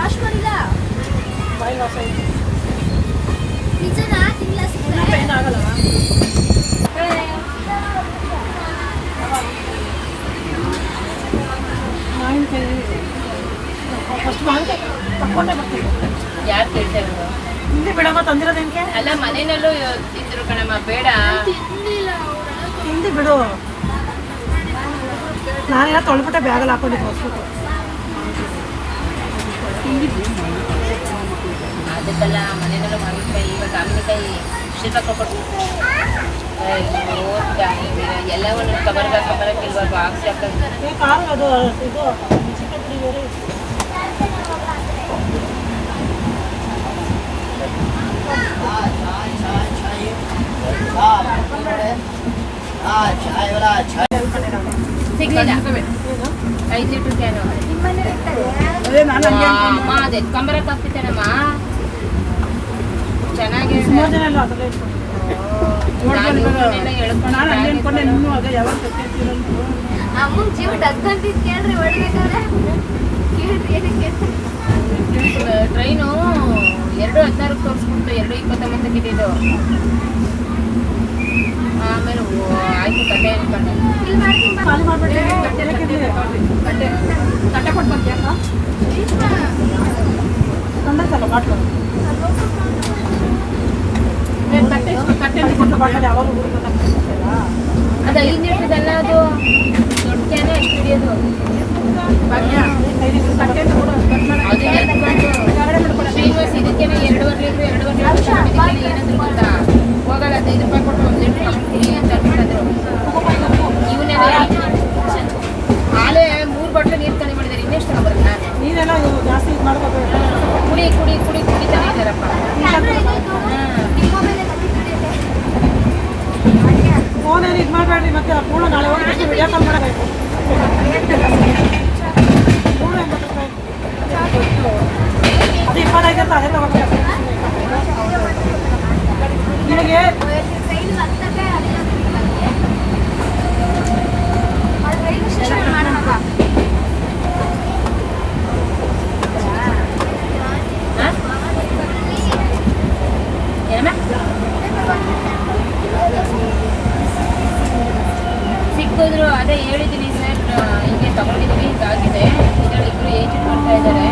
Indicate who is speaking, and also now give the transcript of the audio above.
Speaker 1: Wash ಮಾಡಿಲ್ಲ
Speaker 2: ಬಾಯಿ ವಾಸ ಇದೆ.
Speaker 1: ನಿಜನಾ ತಿಂಗ್ಲ
Speaker 2: ಏನಾಗಲ್ಲ ಮಾವಿನಕಾಯಿ ಫಸ್ಟ್ ಮಾವಿನಕಾಯಿ ತಗೊಂಡೇ ಬರ್ತೀವಿ.
Speaker 3: ಯಾರು ಕೇಳ್ತಾ ಇರೋದು?
Speaker 2: ಹಿಂದೆ ಬಿಡಮ್ಮ ತಂದಿರೋದೇನಕ್ಕೆ?
Speaker 3: ಅಲ್ಲ ಮನೆಯಲ್ಲೂ ತಿಂದ್ರು ಕಣಮ್ಮ, ಬೇಡ
Speaker 2: ಹಿಂದೆ ಬಿಡು. ನಾನೆಲ್ಲ ತೊಳ್ಬಿಟ್ಟೆ ಬ್ಯಾಗಲ್ಲಿ ಹಾಕೊಂಡಿದ್ದು ಹೊಸ್ಬಿಟ್ಟು.
Speaker 3: ಅದಕ್ಕೆಲ್ಲ ಮನೆಯಲ್ಲೂ ಮಾವಿನಕಾಯಿ, ಇವಾಗ ಮಾವಿನಕಾಯಿ ಶಿಲ್ಪ ಕೊಟ್ಟು ಎಲ್ಲವನ್ನು ಕಬರಕ್ಕಿಲ್ವಾ ಬಾಕ್ಸ್ ಹಾಕೋದು.
Speaker 2: ಕಾರು ಅದು ಇದು ಚಿಕನ್ ಪುಡಿ ಬೇರೆ.
Speaker 3: ಸಿಗ್ಲಿಲ್ಲ 5 ಲೀಟ್ರ್ ಕ್ಯಾನು ಅಮ್ಮ, ಅದು ಎತ್ಕೊಂಬರಕ್ಕೆ ಆಗ್ತಿತ್ತೇನಮ್ಮ. ಚೆನ್ನಾಗಿ
Speaker 2: ಸುಮಾರು ಜನ ಎಲ್ಲ ಅದರಲ್ಲೇ ಇಟ್ಕೊಂಡು ನಾನು ಅಲ್ಲಿ ಅನ್ಕೊಂಡೆ ಇನ್ನೂ ಅದೇ ಯಾವಾಗ ತಗೊಂಡಿರೋದು.
Speaker 1: ಅಮ್ಮನ ಜೀವ ಡಕ್ಕಂತಿದ್ ಕೇಳ್ರಿ ಹೊಡಿಬೇಕಾದ್ರೆ ಕೇಳ್ರಿ ಏನಕ್ಕೆ
Speaker 3: ಟ್ರೈನು 2:16 ತೋರಿಸ್ಬಿಟ್ಟು 2:29 ಇದ್ದಿದ್ದು. ಆಮೇಲೆ ಆಯ್ತು ಕಟ್ಟೆ ಅನ್ಕೊಂಡು
Speaker 1: ಇಲ್ಲಿ ಮಾಡ್ತೀನಿ ಬಾ.
Speaker 2: ಖಾಲಿ ಮಾಡ್ಬಿಟ್ಟೆ ತಟ್ಟೆ ಕೊಟ್ಟು ಬಂದ್ಯಾ ತಂದಲ್ಲ ಬಾಟ್ಲು ತಟ್ಟೆ ಕೊಟ್ಟು ಬಾಟಲ್ ಯಾವಾಗ
Speaker 3: ಅದು 5 ಲೀಟ್ರದಲ್ಲ, ಅದು ದೊಡ್ಡ ಕ್ಯಾನೇ ಎಷ್ಟು ಹಿಡಿಯೋದು. ಶ್ರೀನಿವಾಸ್ ಇದಕ್ಕೇನೆ 2.5 ಲೀಟ್ರ್ ಏನಾದ್ರು ಗೊತ್ತಾ, ಹೋಗಲ್ಲ 5 ರೂಪಾಯಿ ಕೊಟ್ಟು 1 ಲೀಟ್ರ್ ಕಂಪ್ನಿ ಅಂತ ಅನ್ಕೊಂಡಿದ್ರು. ಇವನ್ನೆಲ್ಲ ಹಾಲೆ 3 ಬಾಟ್ಲು ನೀರು ಕಡಿಮೆ ಮಾಡಿದ್ದಾರೆ. ಇನ್ನೆಷ್ಟು ತಗೊಬರ್ತೀನಿ ನಾನು?
Speaker 2: ನೀನೆಲ್ಲ ಜಾಸ್ತಿ ಇದು ಮಾಡ್ಕೋಬೇಕು.
Speaker 3: ಕುಡಿತಾನೆ ಇದ್ದಾರಪ್ಪ.
Speaker 2: ಫೋನೇನು ಇದು ಮಾಡಬೇಡ್ರಿ. ಮತ್ತೆ ಪೂರ್ಣ ನಾಳೆ ಹೋಗಿ ವಿಡಿಯೋ ಕಾಲ್ ಮಾಡಬೇಕು. 180 ರೂಪಾಯಿ ಅದು 25 ಅಂತ ಅದೇ ತಗೋಬೇಕು. ನಿನಗೆ
Speaker 3: ಸಿಕ್ಕಿದ್ರು ಅದೇ ಹೇಳಿದ್ದೀನಿ ಸರ್, ಹಿಂಗೆ ತಗೊಂಡಿದ್ದೀವಿ, ಹಿಂಗಾಗಿದೆ. ಇದರಲ್ಲಿ 2 ಏಜೆಂಟ್ ಮಾಡ್ತಾ ಇದ್ದಾರೆ.